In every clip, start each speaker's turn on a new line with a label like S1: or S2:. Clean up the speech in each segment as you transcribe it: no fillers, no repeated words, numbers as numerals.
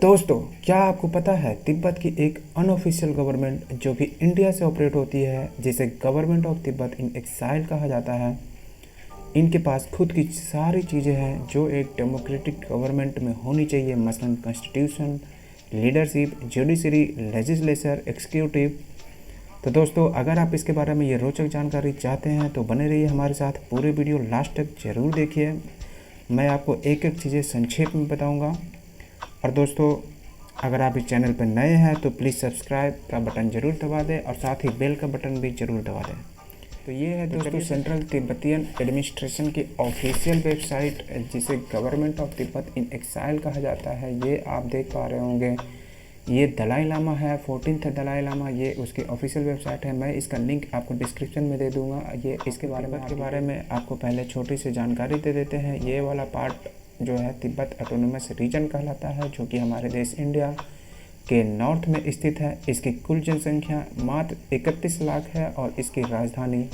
S1: दोस्तों, क्या आपको पता है तिब्बत की एक अनऑफिशियल गवर्नमेंट जो कि इंडिया से ऑपरेट होती है, जिसे government of Tibet in exile कहा जाता है। इनके पास खुद की सारी चीज़ें हैं जो एक डेमोक्रेटिक गवर्नमेंट में होनी चाहिए, मसलन constitution, leadership, judiciary, legislature, executive. तो दोस्तों, अगर आप इसके बारे में ये रोचक जानकारी चाहते हैं तो बने रहिए हमारे साथ, पूरे वीडियो लास्ट तक ज़रूर देखिए। मैं आपको एक एक चीज़ें संक्षेप में बताऊंगा। और दोस्तों, अगर आप इस चैनल पर नए हैं तो प्लीज़ सब्सक्राइब का बटन ज़रूर दबा दें और साथ ही बेल का बटन भी ज़रूर दबा दें। तो ये है दोस्तों सेंट्रल तिब्बतियन एडमिनिस्ट्रेशन की ऑफिशियल वेबसाइट, जिसे government of Tibet in exile कहा जाता है। ये आप देख पा रहे होंगे, ये दलाई लामा है, 14th दलाई लामा, ये उसकी ऑफिशियल वेबसाइट है। मैं इसका लिंक आपको डिस्क्रिप्शन में दे दूंगा। ये इसके बारे में आपको पहले छोटी सी जानकारी दे देते हैं। ये वाला पार्ट जो है तिब्बत ऑटोनोमस रीजन कहलाता है, जो कि हमारे देश इंडिया के नॉर्थ में स्थित है। इसकी कुल जनसंख्या मात्र 31 लाख है और इसकी राजधानी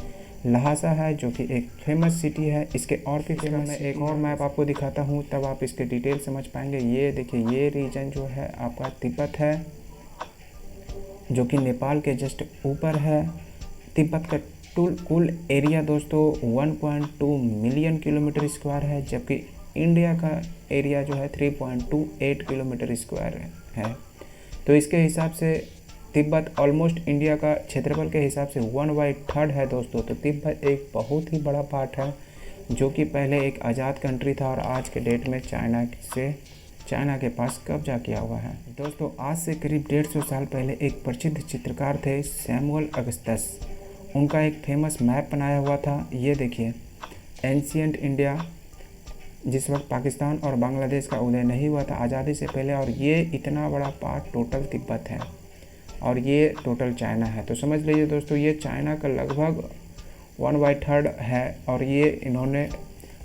S1: लहासा है, जो कि एक फेमस सिटी है। इसके और भी फेमस मैं एक और मैप आपको दिखाता हूँ, तब आप इसके डिटेल समझ पाएंगे। ये देखिए, ये रीजन जो है आपका तिब्बत है, जो कि नेपाल के जस्ट ऊपर है। तिब्बत का कुल एरिया दोस्तों 1.2 मिलियन किलोमीटर स्क्वायर है, जबकि इंडिया का एरिया जो है 3.28 किलोमीटर स्क्वायर है। तो इसके हिसाब से तिब्बत ऑलमोस्ट इंडिया का क्षेत्रफल के हिसाब से 1/3 है दोस्तों। तो तिब्बत एक बहुत ही बड़ा पार्ट है, जो कि पहले एक आज़ाद कंट्री था और आज के डेट में चाइना के पास कब्जा किया हुआ है। दोस्तों, आज से करीब 150 साल पहले एक प्रसिद्ध चित्रकार थे सैमुअल अगस्टस। उनका एक फेमस मैप बनाया हुआ था। ये देखिए, एंशिएंट इंडिया, जिस वक्त पाकिस्तान और बांग्लादेश का उदय नहीं हुआ था आज़ादी से पहले, और ये इतना बड़ा पार्ट टोटल तिब्बत है और ये टोटल चाइना है। तो समझ लीजिए दोस्तों, ये चाइना का लगभग 1/3 है और ये इन्होंने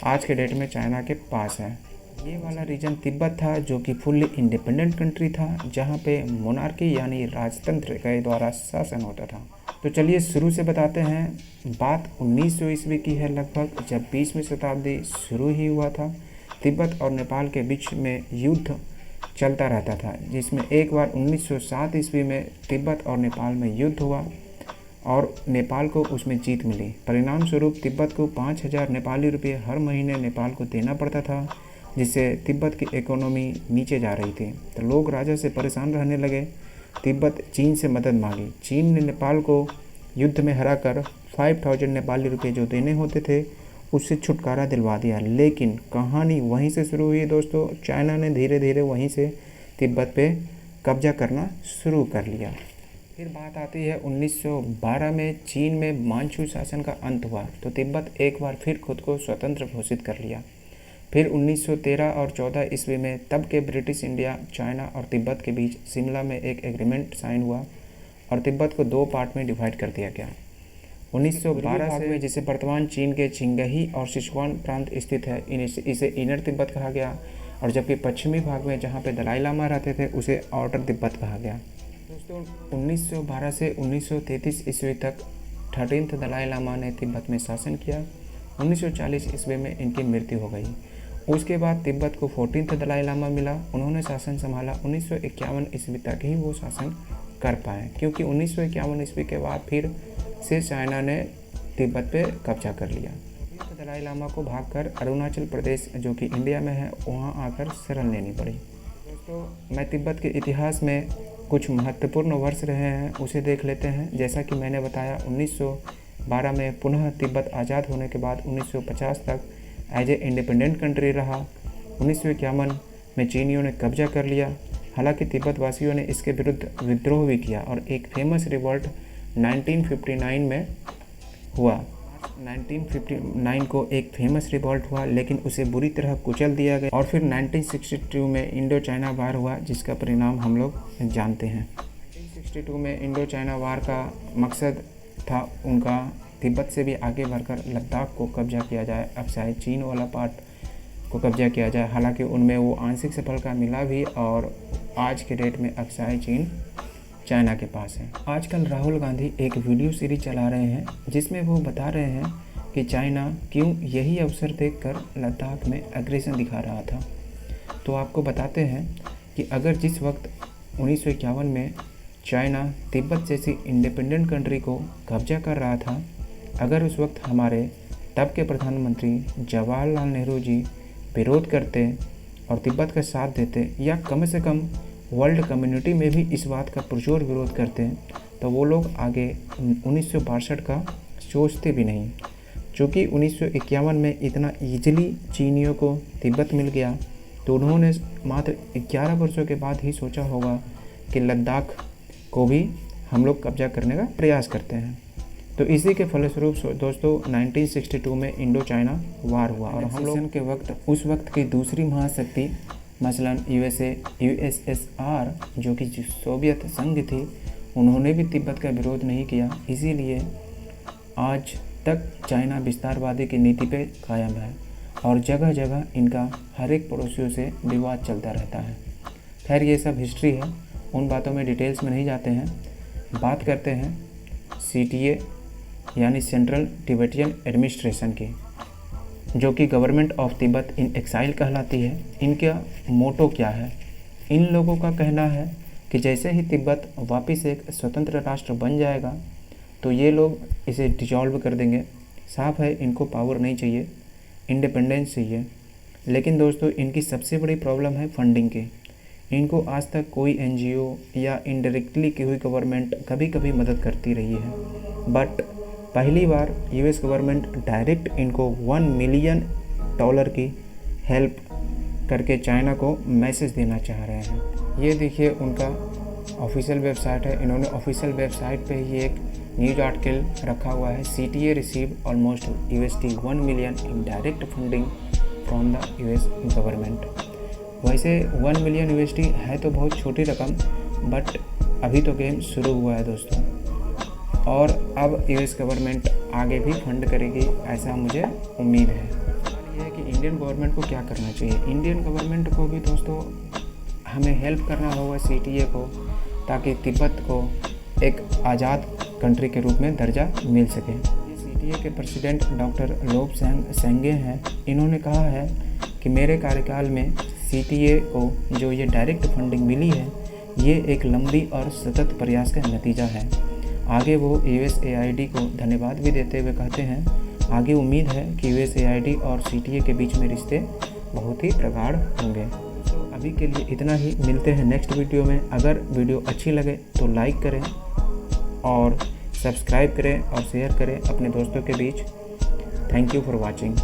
S1: आज के डेट में चाइना के पास है। ये वाला रीजन तिब्बत था, जो कि फुल्ली इंडिपेंडेंट कंट्री था, जहाँ पे मोनार्की यानी राजतंत्र के द्वारा शासन होता था। तो चलिए शुरू से बताते हैं। बात 1900 ईस्वी की है लगभग, जब 20वीं शताब्दी शुरू ही हुआ था। तिब्बत और नेपाल के बीच में युद्ध चलता रहता था, जिसमें एक बार 1907 ईस्वी में तिब्बत और नेपाल में युद्ध हुआ और नेपाल को उसमें जीत मिली। परिणाम स्वरूप तिब्बत को 5000 नेपाली रुपये हर महीने नेपाल को देना पड़ता था, जिससे तिब्बत की इकोनॉमी नीचे जा रही थी। तो लोग राजा से परेशान रहने लगे। तिब्बत चीन से मदद मांगी। चीन ने नेपाल को युद्ध में हराकर 5000 नेपाली रुपये जो देने होते थे उससे छुटकारा दिलवा दिया। लेकिन कहानी वहीं से शुरू हुई दोस्तों। चाइना ने धीरे धीरे वहीं से तिब्बत पे कब्जा करना शुरू कर लिया। फिर बात आती है 1912 में चीन में मानचू शासन का अंत हुआ, तो तिब्बत एक बार फिर खुद को स्वतंत्र घोषित कर लिया। फिर 1913 और 14 ईस्वी में तब के ब्रिटिश इंडिया, चाइना और तिब्बत के बीच शिमला में एक एग्रीमेंट साइन हुआ और तिब्बत को 2 पार्ट में डिवाइड कर दिया गया। 1912 से, जिसे वर्तमान चीन के चिंगही और सिचुआन प्रांत स्थित है, इसे इनर तिब्बत कहा गया, और जबकि पश्चिमी भाग में जहाँ पे दलाई लामा रहते थे उसे आउटर तिब्बत कहा गया। दोस्तों, 1912 से 1933 ईस्वी तक 13th दलाई लामा ने तिब्बत में शासन किया। 1940 ईस्वी में इनकी मृत्यु हो गई। उसके बाद तिब्बत को 14th दलाई लामा मिला। उन्होंने शासन संभाला। 1951 ईस्वी तक ही वो शासन कर पाए, क्योंकि 1951 ईस्वी के बाद फिर से चाइना ने तिब्बत पे कब्जा कर लिया। दलाई लामा को भागकर अरुणाचल प्रदेश, जो कि इंडिया में है, वहाँ आकर शरण लेनी पड़ी। दोस्तों, मैं तिब्बत के इतिहास में कुछ महत्वपूर्ण वर्ष रहे हैं उसे देख लेते हैं। जैसा कि मैंने बताया, 1912 में पुनः तिब्बत आज़ाद होने के बाद 1950 तक एज ए इंडिपेंडेंट कंट्री रहा। 1951 में चीनियों ने कब्जा कर लिया। हालांकि तिब्बत वासियों ने इसके विरुद्ध विद्रोह भी किया और एक फेमस रिवॉल्ट 1959 में हुआ। 1959 को एक फेमस रिवॉल्ट हुआ, लेकिन उसे बुरी तरह कुचल दिया गया। और फिर 1962 में इंडो चाइना वार हुआ, जिसका परिणाम हम लोग जानते हैं। 1962 में इंडो चाइना वार का मकसद था उनका तिब्बत से भी आगे बढ़कर लद्दाख को कब्जा किया जाए, अब शायद चीन वाला पार्ट को कब्जा किया जाए। हालांकि उनमें वो आंशिक सफलता मिला भी, और आज के डेट में अब शायद चीन चाइना के पास है। आजकल राहुल गांधी एक वीडियो सीरीज चला रहे हैं, जिसमें वो बता रहे हैं कि चाइना क्यों यही अवसर देखकर लद्दाख में एग्रेशन दिखा रहा था। तो आपको बताते हैं कि अगर जिस वक्त 1951 में चाइना तिब्बत जैसी इंडिपेंडेंट कंट्री को कब्जा कर रहा था, अगर उस वक्त हमारे तब के प्रधानमंत्री जवाहरलाल नेहरू जी विरोध करते और तिब्बत का साथ देते, या कम से कम वर्ल्ड कम्युनिटी में भी इस बात का पुरजोर विरोध करते, तो वो लोग आगे 1962 का सोचते भी नहीं। चूँकि 1951 में इतना ईजिली चीनियों को तिब्बत मिल गया, तो उन्होंने मात्र 11 वर्षों के बाद ही सोचा होगा कि लद्दाख को भी हम लोग कब्जा करने का प्रयास करते हैं। तो इसी के फलस्वरूप दोस्तों 1962 में इंडो चाइना वार हुआ और हम लोग के वक्त उस वक्त की दूसरी महाशक्ति मसलन USSR जो कि सोवियत संघ थी, उन्होंने भी तिब्बत का विरोध नहीं किया। इसीलिए आज तक चाइना विस्तारवादी की नीति पे कायम है और जगह जगह इनका हर एक पड़ोसियों से विवाद चलता रहता है। खैर ये सब हिस्ट्री है, उन बातों में डिटेल्स में नहीं जाते हैं। बात करते हैं CTA यानी सेंट्रल टिबेटियन एडमिनिस्ट्रेशन की, जो कि government of Tibet in exile कहलाती है। इनका मोटो क्या है? इन लोगों का कहना है कि जैसे ही तिब्बत वापस एक स्वतंत्र राष्ट्र बन जाएगा तो ये लोग इसे डिसॉल्व कर देंगे। साफ है इनको पावर नहीं चाहिए, इंडिपेंडेंस चाहिए। लेकिन दोस्तों इनकी सबसे बड़ी प्रॉब्लम है फंडिंग की। इनको आज तक कोई NGO या इनडायरेक्टली की हुई गवर्नमेंट कभी कभी मदद करती रही है, बट पहली बार US गवर्नमेंट डायरेक्ट इनको $1 मिलियन की हेल्प करके चाइना को मैसेज देना चाह रहे हैं। ये देखिए उनका ऑफिशियल वेबसाइट है। इन्होंने ऑफिशियल वेबसाइट पे ही एक न्यूज आर्टिकल रखा हुआ है, CTA receive almost $1 million in direct funding from the US government. वैसे $1 मिलियन है तो बहुत छोटी रकम, बट अभी तो गेम शुरू हुआ है दोस्तों, और अब US गवर्नमेंट आगे भी फंड करेगी ऐसा मुझे उम्मीद है। ये है कि इंडियन गवर्नमेंट को क्या करना चाहिए। इंडियन गवर्नमेंट को भी दोस्तों हमें हेल्प करना होगा CTA को, ताकि तिब्बत को एक आज़ाद कंट्री के रूप में दर्जा मिल सके। ये CTA के प्रेसिडेंट डॉक्टर लोब्सांग सेंगे हैं। इन्होंने कहा है कि मेरे कार्यकाल में CTA को जो ये डायरेक्ट फंडिंग मिली है, ये एक लंबी और सतत प्रयास का नतीजा है। आगे वो USAID को धन्यवाद भी देते हुए कहते हैं, आगे उम्मीद है कि USAID और CTA के बीच में रिश्ते बहुत ही प्रगाढ़ होंगे। तो अभी के लिए इतना ही, मिलते हैं नेक्स्ट वीडियो में। अगर वीडियो अच्छी लगे तो लाइक करें और सब्सक्राइब करें और शेयर करें अपने दोस्तों के बीच। Thank you for watching.